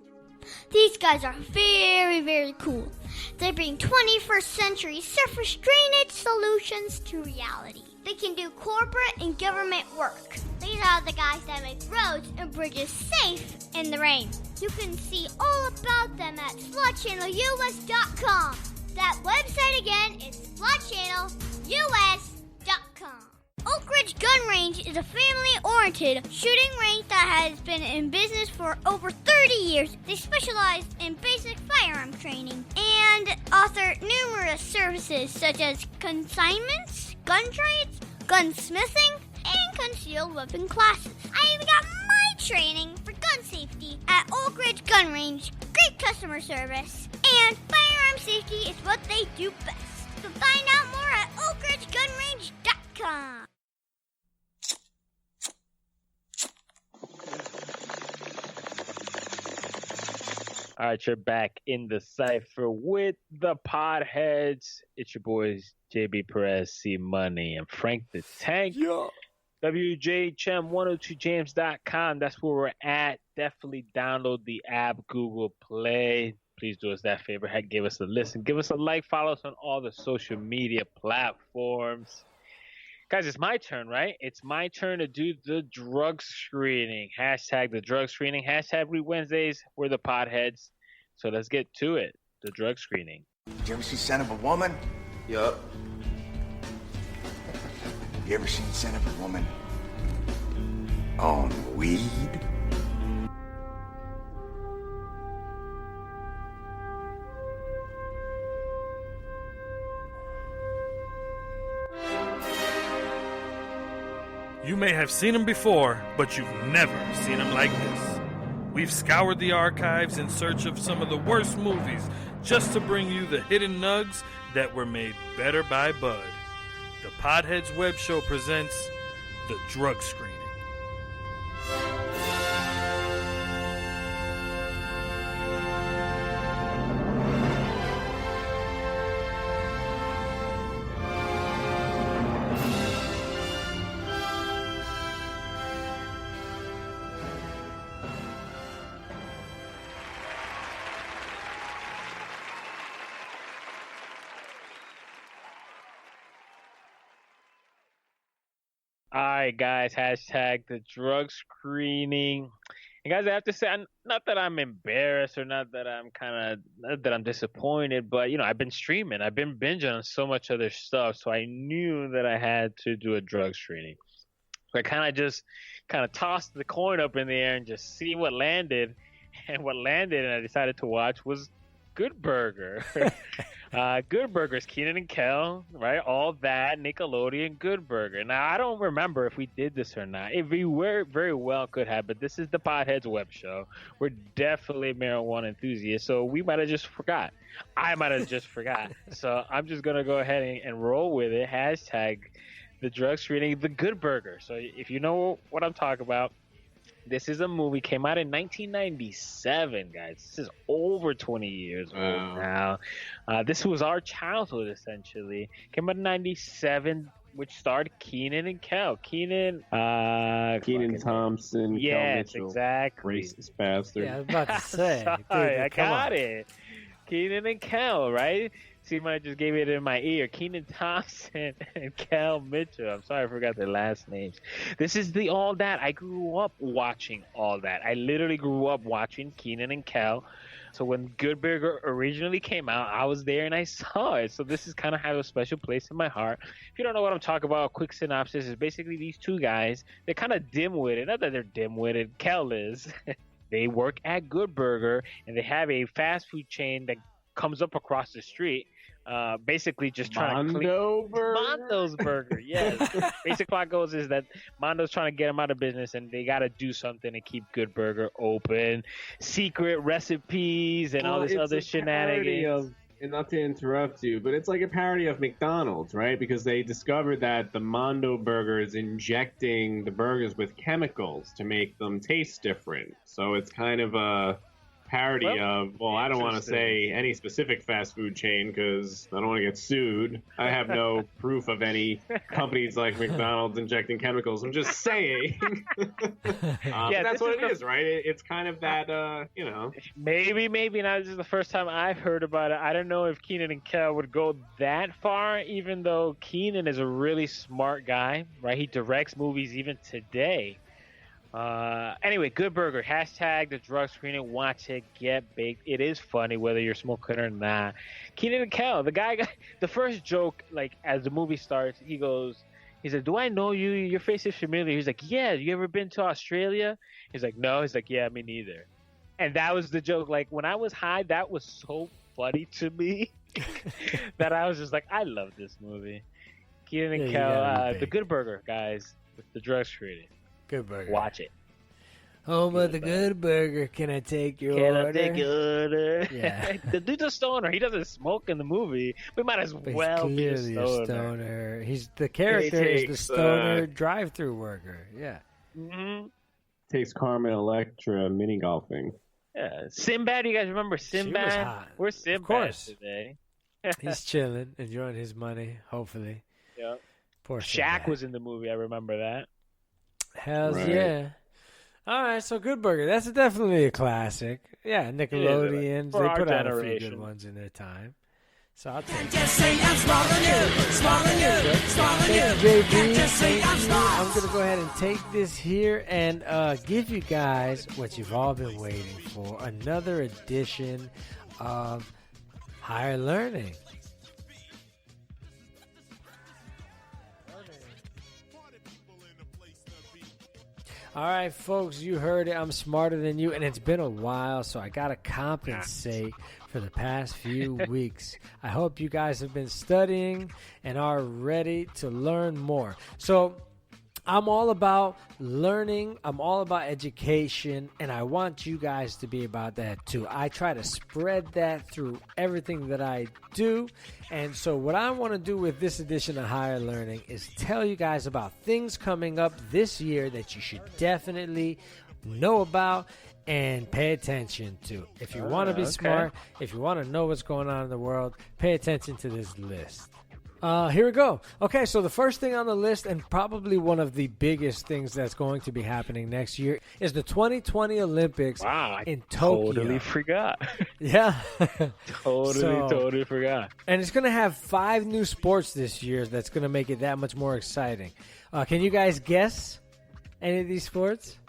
These guys are very, very cool. They bring 21st century surface drainage solutions to reality. They can do corporate and government work. These are the guys that make roads and bridges safe in the rain. You can see all about them at SlutChannelUS.com. That website again is SlutChannelUS.com. Oak Ridge Gun Range is a family-oriented shooting range that has been in business for over 30 years. They specialize in basic firearm training and offer numerous services such as consignments, gun trades, gunsmithing, and concealed weapon classes. I even got my training for gun safety at Oak Ridge Gun Range. Great customer service. And firearm safety is what they do best. So find out more at oakridgegunrange.com. All right, you're back in the cipher with the Podheads. It's your boys, JB Perez, C Money, and Frank the Tank. Yeah. WJHM102james.com. That's where we're at. Definitely download the app, Google Play. Please do us that favor. Give us a listen. Give us a like. Follow us on all the social media platforms. Guys, it's my turn, right? It's my turn to do the drug screening. Hashtag the drug screening. Hashtag Read Wednesdays. We're the Podheads. So let's get to it. The drug screening. Did you ever see Son of a Woman? Yup. You ever seen Son of a Woman on weed? You may have seen him before, but you've never seen him like this. We've scoured the archives in search of some of the worst movies just to bring you the hidden nugs that were made better by Bud. The Podheads Web Show presents The Drug Screening. All right, guys, hashtag the drug screening. And guys, I have to say, not that I'm embarrassed or not that I'm disappointed, but I've been streaming, I've been binging on so much other stuff, so I knew that I had to do a drug screening. So I kind of tossed the coin up in the air and just see what landed, and what landed, and I decided to watch was Good Burger. Good Burger's Keenan and Kel, right? All that, Nickelodeon, Good Burger. Now, I don't remember if we did this or not. If we were, very well could have, but this is the Podheads Web Show. We're definitely marijuana enthusiasts, so we might have just forgot. I might have just forgot. So I'm just going to go ahead and roll with it. Hashtag the drug screening, the Good Burger. So if you know what I'm talking about, this is a movie, came out in 1997, guys. This is over 20 years old now. This was our childhood, essentially. Came out in 97, which starred Keenan and Kel. Keenan Thompson, yes, Kel Mitchell, exactly. Racist bastard. Yeah, I was about to say. Sorry, dude, I got it. Keenan and Kel, right? See, I just gave it in my ear. Keenan Thompson and Kel Mitchell. I'm sorry I forgot their last names. This is the All That. I grew up watching All That. I literally grew up watching Keenan and Kel. So when Good Burger originally came out, I was there and I saw it. So this is kind of have a special place in my heart. If you don't know what I'm talking about, a quick synopsis is basically these two guys. They're kind of dim-witted. Not that they're dim-witted. Kel is. They work at Good Burger, and they have a fast food chain that comes up across the street, basically just trying to clean Mondo's Burger. Yes. Basic plot goes is that Mondo's trying to get them out of business, and they got to do something to keep Good Burger open. Secret recipes and all this other shenanigans. And not to interrupt you, but it's like a parody of McDonald's, right? Because they discovered that the Mondo burger is injecting the burgers with chemicals to make them taste different. So it's kind of a parody of, well, I don't want to say any specific fast food chain because I don't want to get sued. I have no proof of any companies like McDonald's injecting chemicals. I'm just saying. Yeah, that's what it is, right? It's kind of that, Maybe not. This is the first time I've heard about it. I don't know if Keenan and Kel would go that far, even though Keenan is a really smart guy, right? He directs movies even today. Anyway, Good Burger, hashtag the drug screening, watch it, get baked. It is funny whether you're smoking or not. Keenan and Kel, the first joke, like as the movie starts, he said, do I know you? Your face is familiar. He's like, yeah, you ever been to Australia? He's like, no. He's like, yeah, me neither. And that was the joke. Like when I was high, that was so funny to me that I was just like, I love this movie. Keenan and you Kel, gotta be the big. Good Burger, guys. The drug screening. Good burger. Watch it. Home of the Good Burger. Can I take your Can order? I take your order? Yeah. The dude's a stoner. He doesn't smoke in the movie. We might as But well he's be a clearly stoner. a stoner. He's the character is the takes, stoner drive-through worker. Yeah. Mm-hmm. Takes Carmen Electra mini golfing. Yeah. Sinbad, you guys remember Sinbad? hot. Where's Sinbad course. today? He's chilling, enjoying his money, hopefully. Yeah. Poor Shaq Sinbad. was in the movie. I remember that. Hells Right. yeah. All right, so Good Burger. That's definitely a classic. Yeah, Nickelodeons. For They our put out a few generation. good ones in their time. So I'll take it. Just say I'm smaller than you, smaller than you, smaller than Thank you. you, JB. Just say Thank I'm you. small. I'm going to go ahead and take this here and give you guys what you've all been waiting for. Another edition of Higher Learning. All right, folks, you heard it. I'm smarter than you, and it's been a while, so I got to compensate for the past few weeks. I hope you guys have been studying and are ready to learn more. So I'm all about learning. I'm all about education, and I want you guys to be about that too. I try to spread that through everything that I do. And so what I want to do with this edition of Higher Learning is tell you guys about things coming up this year that you should definitely know about and pay attention to. If you want to be smart, if you want to know what's going on in the world, pay attention to this list. Here we go. Okay, so the first thing on the list, and probably one of the biggest things that's going to be happening next year, is the 2020 Olympics in Tokyo. Totally forgot. Yeah. Totally forgot. And it's going to have 5 new sports this year that's going to make it that much more exciting. Can you guys guess any of these sports?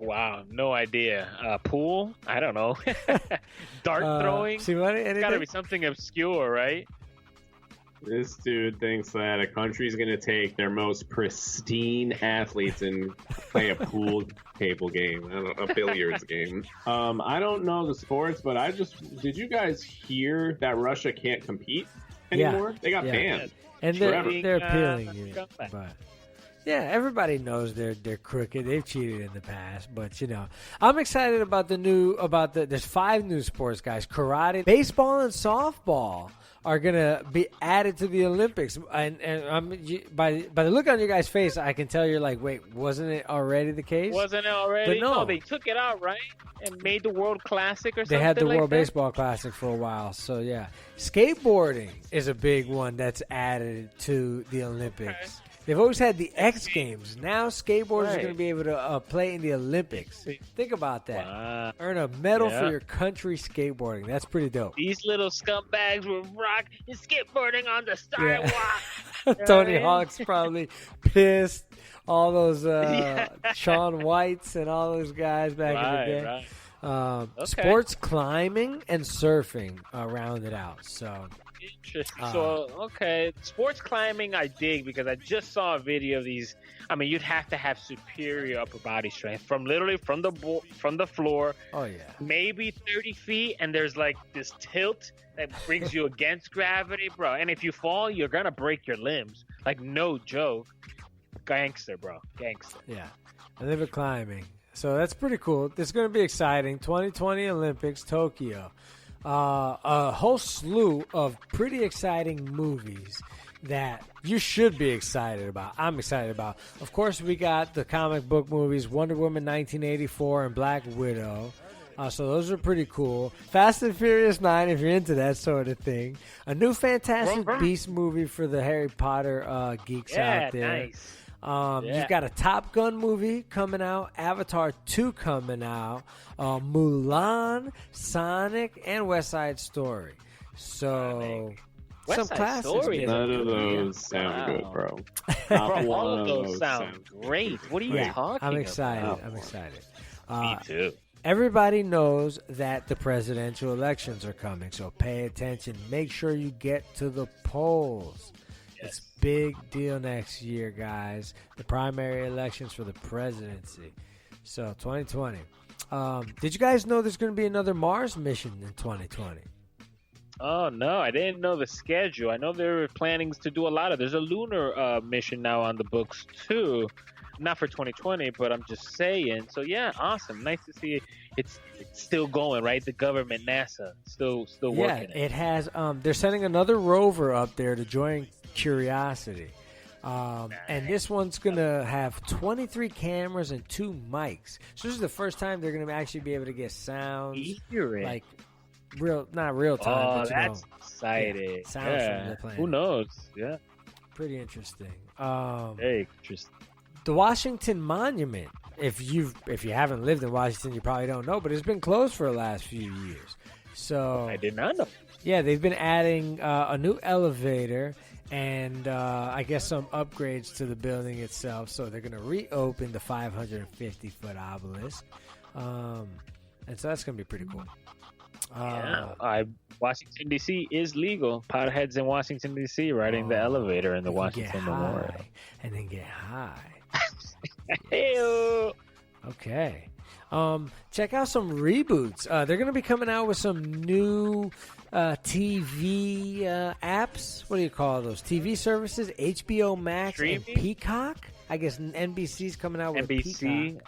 Wow, no idea. Pool? I don't know. Dart throwing? See what? It's got to be something obscure, right? This dude thinks that a country's going to take their most pristine athletes and play a pool table game, I don't know, a billiards game. I don't know the sports, but did you guys hear that Russia can't compete anymore? They got banned. And forever. they're appealing it. But yeah, everybody knows they're crooked. They've cheated in the past, but I'm excited about there's 5 new sports, guys. Karate, baseball, and softball are gonna be added to the Olympics, and by the look on your guys' face, I can tell you're like, wait, wasn't it already the case? Wasn't it already? But no, they took it out, right? And made the World Classic or something. They had the like World that? Baseball Classic for a while, so yeah. Skateboarding is a big one that's added to the Olympics. Okay. They've always had the X Games. Now skateboarders are Right. going to be able to play in the Olympics. Think about that. Wow. Earn a medal Yeah. for your country skateboarding. That's pretty dope. These little scumbags were rocking skateboarding on the sidewalk. Tony Right? Hawk's probably pissed. All those Yeah. Sean Whites and all those guys back in the day. Right. Okay. Sports climbing and surfing round it out. So Interesting. Okay, sports climbing I dig because I just saw a video of these. I mean, you'd have to have superior upper body strength from the floor. Oh yeah. Maybe 30 feet, and there's like this tilt that brings you against gravity, bro. And if you fall, you're gonna break your limbs. Like no joke. Gangster, bro. Gangster. Yeah. I live at climbing. So that's pretty cool. It's going to be exciting. 2020 Olympics, Tokyo. A whole slew of pretty exciting movies that you should be excited about. I'm excited about. Of course, we got the comic book movies, Wonder Woman 1984 and Black Widow. So those are pretty cool. Fast and Furious 9, if you're into that sort of thing. A new Fantastic Beasts movie for the Harry Potter geeks out there. Nice. You've got a Top Gun movie coming out, Avatar 2 coming out, Mulan, Sonic, and West Side Story. So, West some Side classics. Story is None of those sound good, bro. Not Bro, all one of those sound great. What are you talking I'm excited. about? I'm excited. Me too. Everybody knows that the presidential elections are coming, so pay attention. Make sure you get to the polls. It's big deal next year, guys. The primary elections for the presidency. So 2020. Did you guys know there's going to be another Mars mission in 2020? Oh no, I didn't know the schedule. I know they were planning to do a lot of. There's a lunar mission now on the books too, not for 2020, but I'm just saying. So yeah, awesome. Nice to see it's still going, right? The government, NASA, still working. Yeah, it has. They're sending another rover up there to join Curiosity. And this one's going to have 23 cameras and 2 mics. So this is the first time they're going to actually be able to get sounds like not real time. But, that's exciting. Yeah, sounds from the planet. Who knows? Yeah. Pretty interesting. Very interesting. The Washington Monument. If you haven't lived in Washington, you probably don't know, but it's been closed for the last few years. So I did not know. Yeah, they've been adding a new elevator and I guess some upgrades to the building itself. So they're going to reopen the 550-foot obelisk. And so that's going to be pretty cool. Washington, D.C. is legal. Potheads in Washington, D.C. riding the elevator in the Washington Memorial. And then get high. Hey-o. Okay. Check out some reboots. They're going to be coming out with some new TV apps. What do you call those? TV services? HBO Max Streaming? And Peacock? I guess NBC's coming out with NBC.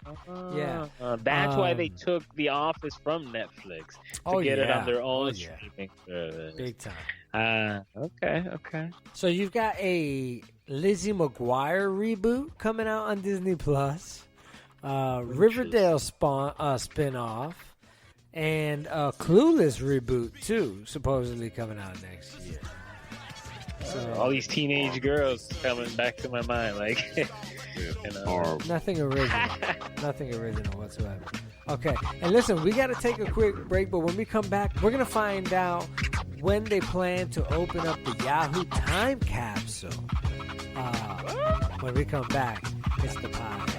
Yeah. That's why they took The Office from Netflix to get it on their own streaming service. Big time. Okay. So you've got a Lizzie McGuire reboot coming out on Disney Plus. Riverdale spinoff, and Clueless reboot too, supposedly coming out next year. So all these teenage girls coming back to my mind, like nothing original, nothing original whatsoever. Okay, and listen, we got to take a quick break, but when we come back, we're gonna find out when they plan to open up the Yahoo time capsule. When we come back, it's the podcast.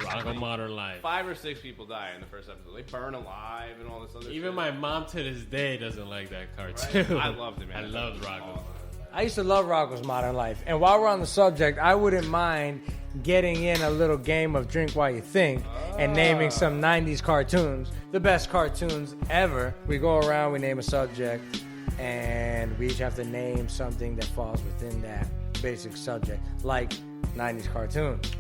Rocco Modern Life. 5 or 6 people die in the first episode. They burn alive and all this other Even shit. my mom to this day doesn't like that cartoon. Right? I loved it, man. I loved Rocco. I used to love Rocco's Modern Life. And while we're on the subject, I wouldn't mind getting in a little game of Drink While You Think and naming some 90s cartoons, the best cartoons ever. We go around, we name a subject, and we each have to name something that falls within that basic subject, like 90s cartoons.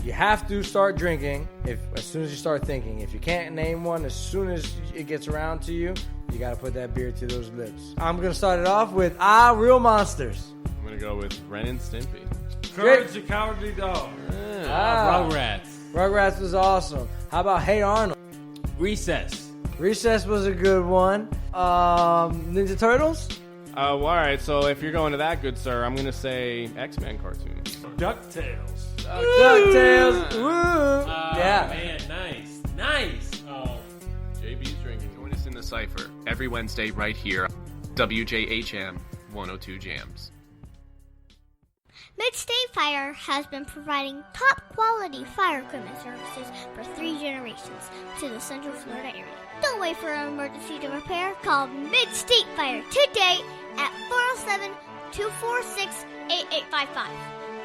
You have to start drinking as soon as you start thinking. If you can't name one, as soon as it gets around to you, you got to put that beer to those lips. I'm going to start it off with Real Monsters. I'm going to go with Ren and Stimpy. Courage the Cowardly Dog. Rugrats. Rugrats was awesome. How about Hey Arnold? Recess. Recess was a good one. Ninja Turtles? All right, so if you're going to that, good sir, I'm going to say X-Men cartoons. DuckTales. DuckTales. Woo! Yeah. Man, nice. Oh. JB's drinking. Join us in the Cypher every Wednesday right here, WJHM 102 Jams. Mid-State Fire has been providing top-quality fire equipment services for 3 generations to the Central Florida area. Don't wait for an emergency to repair. Call Mid-State Fire today at 407-246-8855.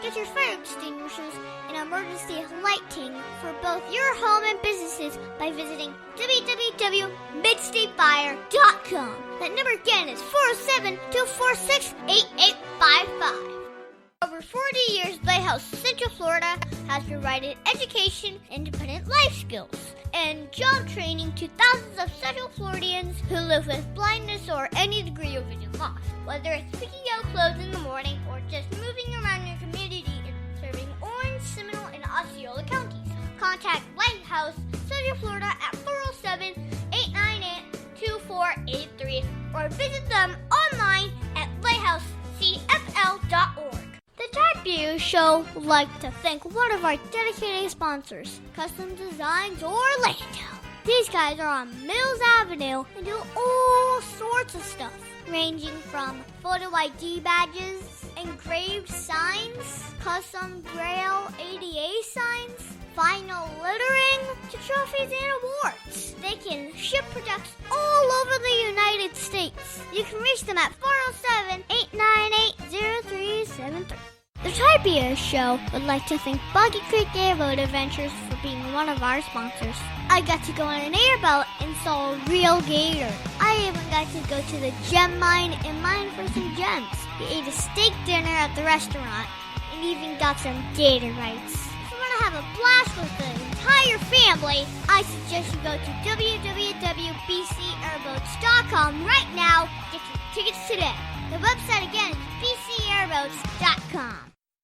Get your fire extinguishers and emergency lighting for both your home and businesses by visiting www.midstatefire.com. That number again is 407-246-8855. Over 40 years, Lighthouse Central Florida has provided education, independent life skills, and job training to thousands of Central Floridians who live with blindness or any degree of vision loss. Whether it's picking out clothes in the morning or just moving around your community and serving Orange, Seminole, and Osceola counties, contact Lighthouse Central Florida at 407-898-2483 or visit them online at lighthousecfl.org. The Type U Show would like to thank one of our dedicated sponsors, Custom Designs Orlando. These guys are on Mills Avenue and do all sorts of stuff, ranging from photo ID badges, engraved signs, custom Braille ADA signs, vinyl lettering, to trophies and awards. They can ship products all over the United States. You can reach them at 407-898-0373. The Type U Show would like to thank Boggy Creek Airboat Adventures for being one of our sponsors. I got to go on an airboat and saw a real gator. I even got to go to the gem mine and mine for some gems. We ate a steak dinner at the restaurant and even got some gator bites. If you want to have a blast with the entire family, I suggest you go to www.bcairboats.com right now. Get your tickets today. The website again is bcairboats.com.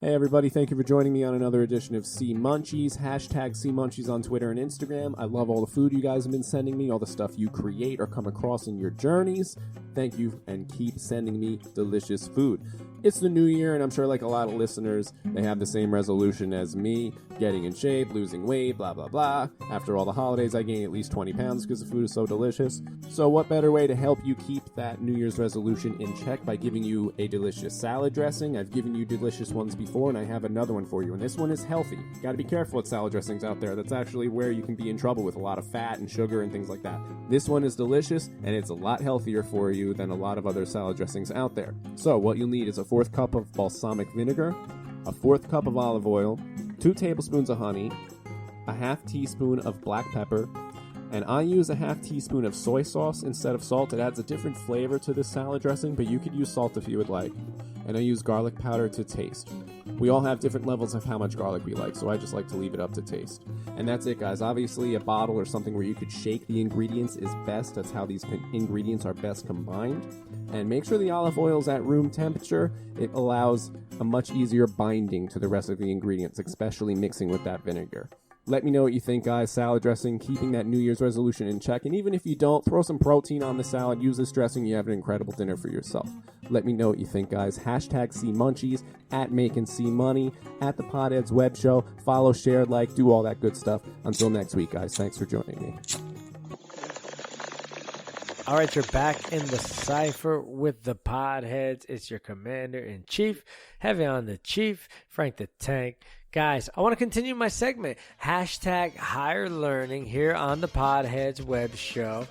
Hey everybody, thank you for joining me on another edition of Sea Munchies. Hashtag Sea Munchies on Twitter and Instagram. I love all the food you guys have been sending me, all the stuff you create or come across in your journeys. Thank you, and keep sending me delicious food. It's the new year, and I'm sure like a lot of listeners, they have the same resolution as me, getting in shape, losing weight, blah, blah, blah. After all the holidays, I gain at least 20 pounds because the food is so delicious. So what better way to help you keep that New Year's resolution in check by giving you a delicious salad dressing? I've given you delicious ones before, and I have another one for you, and this one is healthy. You gotta be careful with salad dressings out there. That's actually where you can be in trouble with a lot of fat and sugar and things like that. This one is delicious, and it's a lot healthier for you than a lot of other salad dressings out there. So what you'll need is a 4th cup of balsamic vinegar, a 4th cup of olive oil, 2 tablespoons of honey, a half teaspoon of black pepper, and I use a half teaspoon of soy sauce instead of salt. It adds a different flavor to this salad dressing, but you could use salt if you would like. And I use garlic powder to taste. We all have different levels of how much garlic we like, so I just like to leave it up to taste. And that's it, guys. Obviously, a bottle or something where you could shake the ingredients is best. That's how these ingredients are best combined. And make sure the olive oil is at room temperature. It allows a much easier binding to the rest of the ingredients, especially mixing with that vinegar. Let me know what you think, guys. Salad dressing, keeping that New Year's resolution in check. And even if you don't, throw some protein on the salad. Use this dressing. You have an incredible dinner for yourself. Let me know what you think, guys. Hashtag Sea Munchies, at Making Sea Money, at the Potheads Web Show. Follow, share, like, do all that good stuff. Until next week, guys. Thanks for joining me. All right, you're back in the Cypher with the Podheads. It's your Commander-in-Chief, heavy on the Chief, Frank the Tank. Guys, I want to continue my segment, hashtag Higher Learning, here on the Podheads Web Show.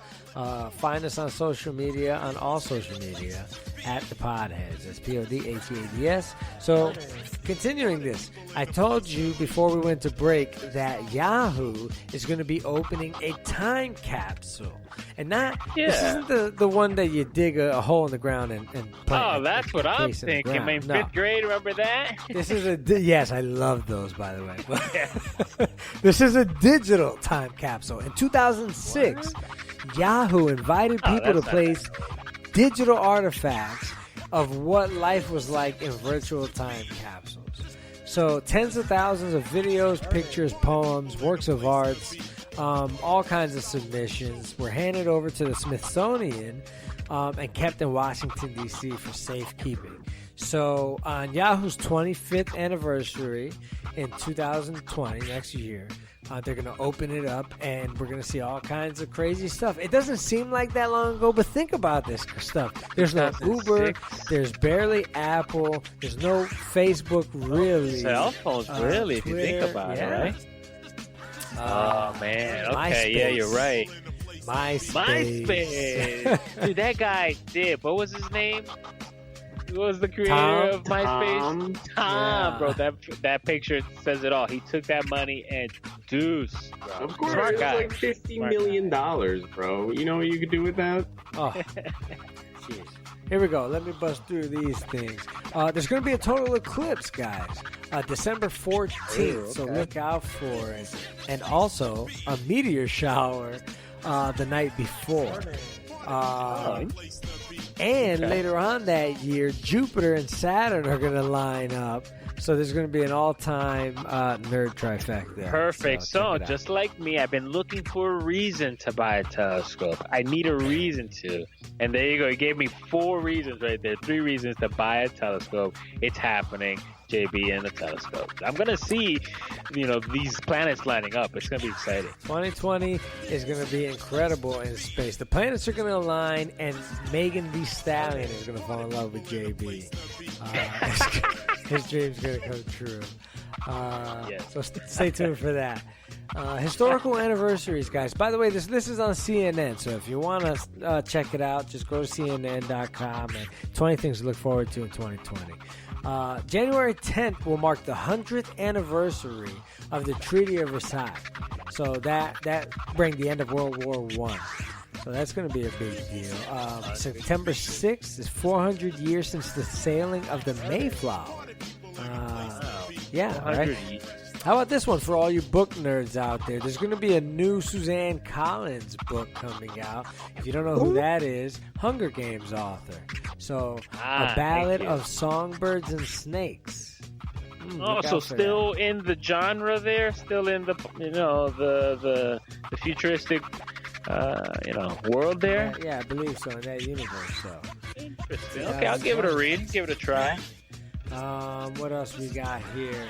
Find us on social media, on all social media, at the Podheads. That's Podheads. So, continuing this, I told you before we went to break that Yahoo is going to be opening a time capsule. And this isn't the one that you dig a hole in the ground and plant. Oh, that's what I'm thinking. In 5th grade, remember that? This is yes, I love those, by the way. This is a digital time capsule. In 2006, Yahoo invited people to place digital artifacts of what life was like in virtual time capsules. So tens of thousands of videos, pictures, poems, works of arts, all kinds of submissions were handed over to the Smithsonian and kept in Washington, D.C. for safekeeping. So on Yahoo's 25th anniversary in 2020, next year, they're going to open it up, and we're going to see all kinds of crazy stuff. It doesn't seem like that long ago, but think about this stuff. There's no Uber. There's barely Apple. There's no Facebook, really. Cell phones, really, Twitter, if you think about it, right? Oh, man. Okay, MySpace. Yeah, you're right. MySpace. Dude, that guy did. What was his name? Who was the creator of MySpace? Tom, yeah. Bro. That picture says it all. He took that money and deuce, bro. Of course, it was like $50 million, bro. You know what you could do with that? Oh, jeez. Here we go. Let me bust through these things. There's going to be a total eclipse, guys. December 14th, okay. So look out for it. And also a meteor shower the night before. And later on that year, Jupiter and Saturn are going to line up. So there's going to be an all-time nerd trifecta. Perfect. So just like me, I've been looking for a reason to buy a telescope. I need a reason to. And there you go. He gave me 4 reasons right there. 3 reasons to buy a telescope. It's happening. JB and the telescope. I'm going to see, these planets lining up. It's going to be exciting. 2020 is going to be incredible in space. The planets are going to align, and Megan Thee Stallion is going to fall in love with JB. His dream's going to come true. So stay tuned for that. Historical anniversaries, guys. By the way, this is on CNN, so if you want to check it out, just go to CNN.com and 20 things to look forward to in 2020. January 10th will mark the 100th anniversary of the Treaty of Versailles. So that bring the end of World War I. So that's going to be a big deal. September 6th is 400 years since the sailing of the Mayflower. Yeah, right? How about this one for all you book nerds out there? There's going to be a new Suzanne Collins book coming out. If you don't know who that is, Hunger Games author. So, a ballad of songbirds and snakes. So still that. In the genre there, still in the the futuristic world there. Yeah, I believe so in that universe. So interesting. Okay, I'll give it a read, give it a try. What else we got here?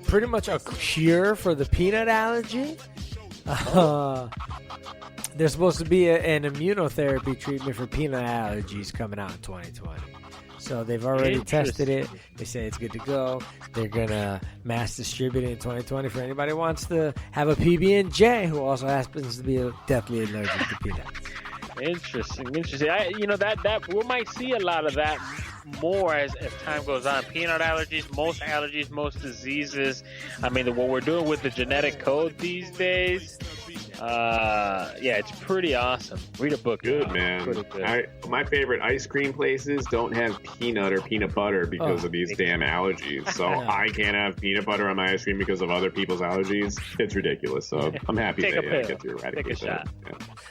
Pretty much a cure for the peanut allergy. There's supposed to be an immunotherapy treatment for peanut allergies coming out in 2020. So they've already tested it. They say it's good to go. They're going to mass distribute it in 2020 for anybody who wants to have a PB&J who also happens to be deathly allergic to peanuts. Interesting. That we might see a lot of that more as time goes on. Peanut allergies, most diseases. I mean, what we're doing with the genetic code these days, it's pretty awesome. Read a book. Good, man. Good. My favorite ice cream places don't have peanut or peanut butter because of these damn allergies. So I can't have peanut butter on my ice cream because of other people's allergies. It's ridiculous. So I'm happy that I get to eradicate that.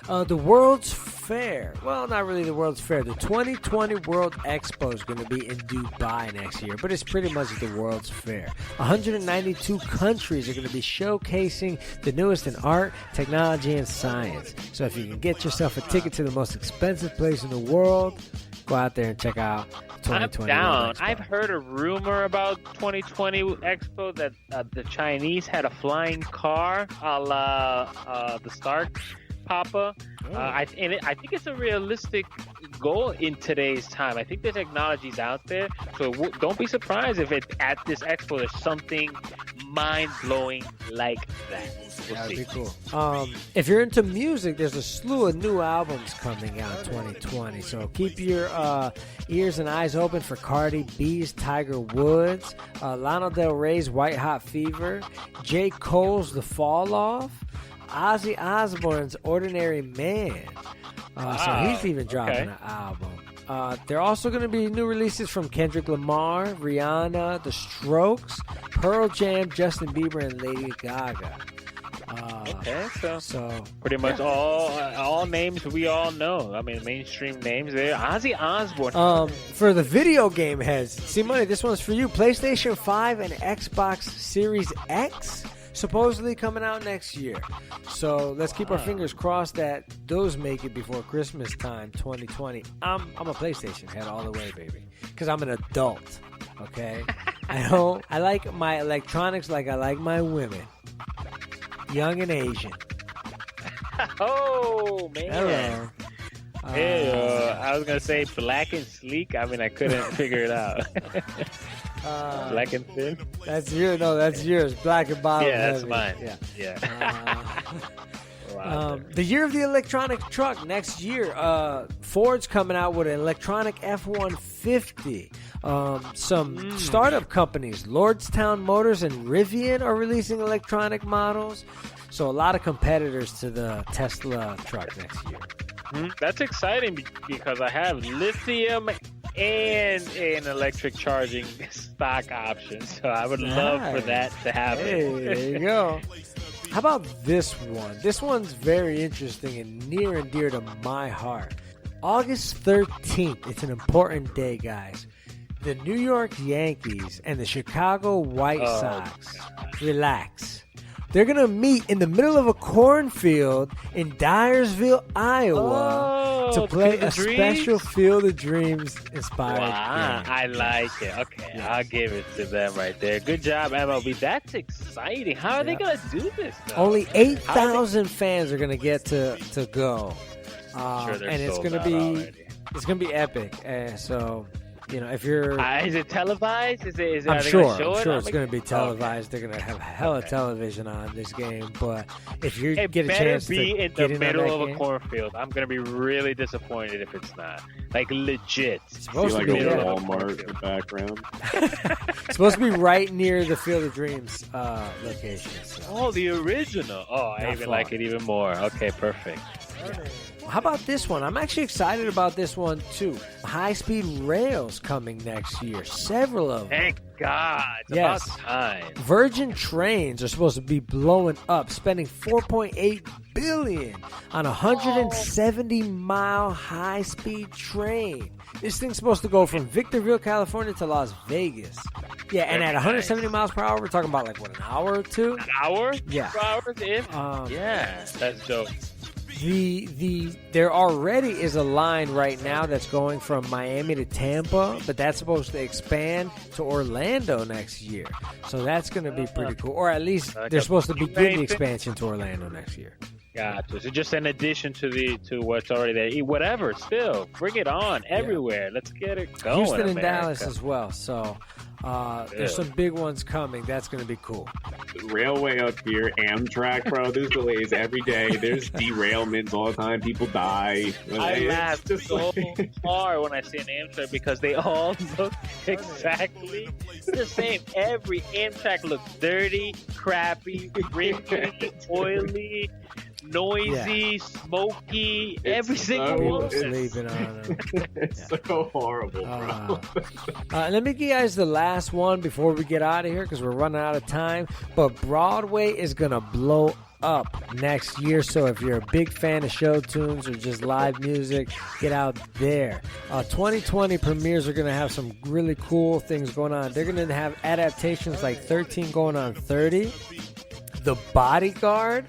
Yeah. The World's Fair. Well, not really the World's Fair. The 2020 World Expo is going to be in Dubai next year, but it's pretty much the World's Fair. 192 countries are going to be showcasing the newest in art, technology, and science. So if you can get yourself a ticket to the most expensive place in the world, go out there and check out 2020 I'm down. World Expo. I've heard a rumor about 2020 Expo that the Chinese had a flying car a la the Stark Papa. I think it's a realistic goal in today's time. I think the technology's out there, so don't be surprised if at this expo there's something mind-blowing like that. That'd be cool. If you're into music, there's a slew of new albums coming out in 2020. So keep your ears and eyes open for Cardi B's Tiger Woods, Lana Del Rey's White Hot Fever, J. Cole's The Fall Off, Ozzy Osbourne's Ordinary Man. So he's even dropping an album. There are also going to be new releases from Kendrick Lamar, Rihanna, The Strokes, Pearl Jam, Justin Bieber, and Lady Gaga. So pretty much all names we all know. I mean, mainstream names there. Ozzy Osbourne. For the video game heads, see, Money, this one's for you. PlayStation 5 and Xbox Series X supposedly coming out next year. So let's keep our fingers crossed that those make it before Christmas time 2020. I'm a PlayStation head all the way, baby, because I'm an adult. Okay, I like my electronics like I like my women, young and Asian. Oh man. Hello. I was gonna say black and sleek. I mean, I couldn't figure it out. Black and thin. That's yours. No, that's yours. Black and bottom. Yeah, that's heavy. mine. Yeah. Wow. The year of the electronic truck next year. Ford's coming out with an electronic F-150. Some startup companies, Lordstown Motors and Rivian, are releasing electronic models. So a lot of competitors to the Tesla truck next year. That's exciting because I have lithium and an electric charging stock option. So I would love for that to happen. Hey, there you go. How about this one? This one's very interesting and near and dear to my heart. August 13th. It's an important day, guys. The New York Yankees and the Chicago White Sox. Relax. They're going to meet in the middle of a cornfield in Dyersville, Iowa to play a special Field of Dreams inspired game. I like it. Okay, yes. I'll give it to them right there. Good job, MLB. That's exciting. How are they going to do this, though? Only 8,000 fans are going to get to go. Sure, and it's going to be epic. So if you're... Is it televised? Is it? I'm are they sure. gonna show I'm it? sure it's going to be televised. They're going to have hella television on this game. But if you It get a better chance be to in get the in on middle that of a game, cornfield. I'm gonna be really disappointed if it's not. Like legit. It's supposed to be a there. Walmart in the background. It's supposed to be right near the Field of Dreams location. So. Oh, the original. Oh, I Not even far. like it even more. Okay, perfect. How about this one? I'm actually excited about this one too. High-speed rails coming next year. Several of them. Thank God. It's Yes. about time. Virgin trains are supposed to be blowing up, spending $4.8 billion on a 170-mile high-speed train. This thing's supposed to go from Victorville, California to Las Vegas. Yeah, and at 170 miles per hour, we're talking about like, what, an hour or two? An hour? Yeah. 2 hours if? Yeah, that's dope. There already is a line right now that's going from Miami to Tampa, but that's supposed to expand to Orlando next year. So that's going to be pretty cool. Or at least they're supposed to begin the expansion to Orlando next year. Gotcha. So just an addition to what's already there. Whatever, still, bring it on everywhere. Let's get it going. Houston and America. Dallas as well. So there's some big ones coming. That's going to be cool. Railway up here, Amtrak, bro. There's delays every day. There's derailments all the time. People die. I It's laugh just so like- hard when I see an Amtrak because they all look exactly the same. Every Amtrak looks dirty, crappy, rickety, oily, noisy, smoky. Every single one. Sleeping on them. It's so horrible, bro. Let me give you guys the last one before we get out of here because we're running out of time. But Broadway is going to blow up next year. So if you're a big fan of show tunes or just live music, get out there. 2020 premieres are going to have some really cool things going on. They're going to have adaptations like 13 going on 30. The Bodyguard.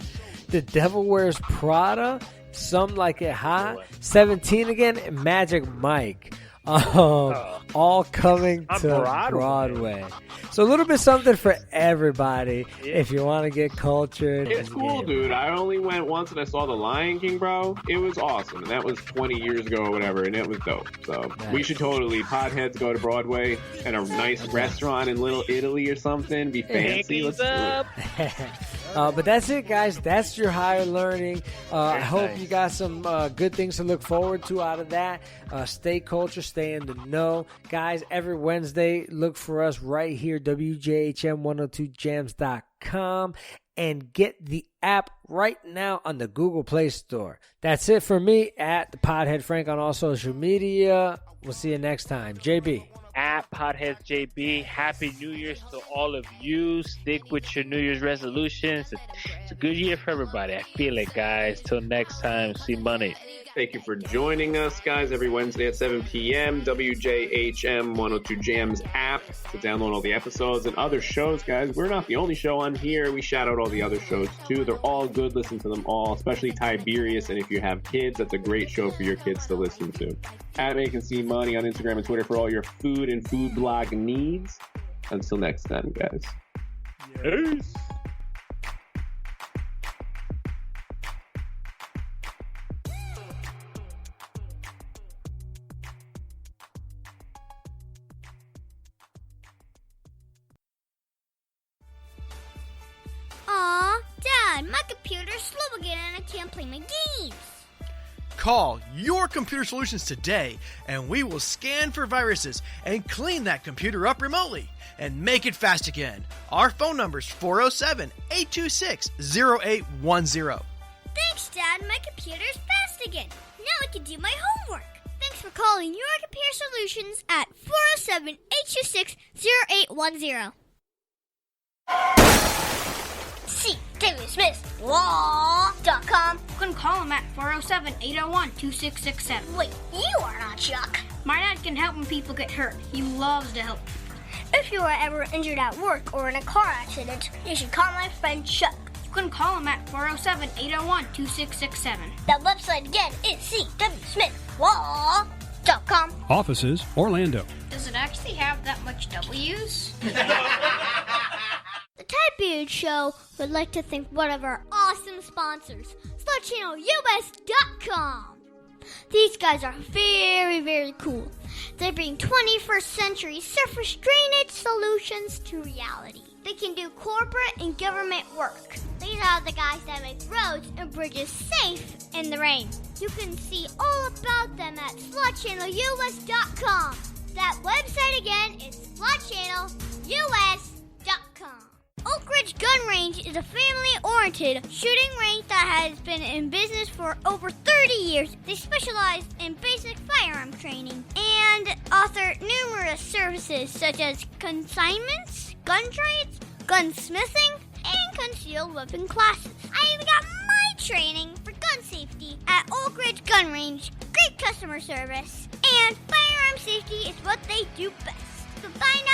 The Devil Wears Prada, Some Like It Hot, 17 again, and Magic Mike. All coming to Broadway. So a little bit something for everybody if you want to get cultured. It's cool, dude. I only went once and I saw The Lion King, bro. It was awesome. And that was 20 years ago or whatever, and it was dope. So we should totally, potheads, go to Broadway and a nice restaurant in Little Italy or something. Be fancy. Let's do it. But that's it, guys. That's your higher learning. I hope you got some good things to look forward to out of that. Stay culture, stay in the know. Guys, every Wednesday, look for us right here, WJHM102jams.com, and get the app right now on the Google Play Store. That's it for me, at the Podhead Frank on all social media. We'll see you next time. JB. At Potheads JB, Happy New Year's to all of you. Stick with your New Year's resolutions. It's a good year for everybody. I feel it, guys. Till next time, see money. Thank you for joining us, guys, every Wednesday at 7 p.m. WJHM 102 Jams app to download all the episodes and other shows, guys. We're not the only show on here. We shout out all the other shows, too. They're all good. Listen to them all, especially Tiberius. And if you have kids, that's a great show for your kids to listen to. At Making See Money on Instagram and Twitter for all your food and food blog needs. Until next time, guys. Peace. Aw, Dad, my computer's slow again and I can't play my games. Call Your Computer Solutions today, and we will scan for viruses and clean that computer up remotely and make it fast again. Our phone number is 407-826-0810. Thanks, Dad. My computer's fast again. Now I can do my homework. Thanks for calling Your Computer Solutions at 407-826-0810. See David Smith Law.com. You can call him at 407-801-2667. Wait, you are not Chuck. My dad can help when people get hurt. He loves to help. If you are ever injured at work or in a car accident, you should call my friend Chuck. You can call him at 407-801-2667. That website again is cwsmithlaw.com. Offices, Orlando. Does it actually have that much W's? The Type Show would like to thank one of our awesome sponsors, SlotChannelUS.com. These guys are very, very cool. They bring 21st century surface drainage solutions to reality. They can do corporate and government work. These are the guys that make roads and bridges safe in the rain. You can see all about them at slotchannelus.com. That website again is slotchannelus.com. Oak Ridge Gun Range is a family-oriented shooting range that has been in business for over 30 years. They specialize in basic firearm training and offer numerous services such as consignments, gun trades, gunsmithing, and concealed weapon classes. I even got my training for gun safety at Oak Ridge Gun Range. Great customer service, and firearm safety is what they do best. So find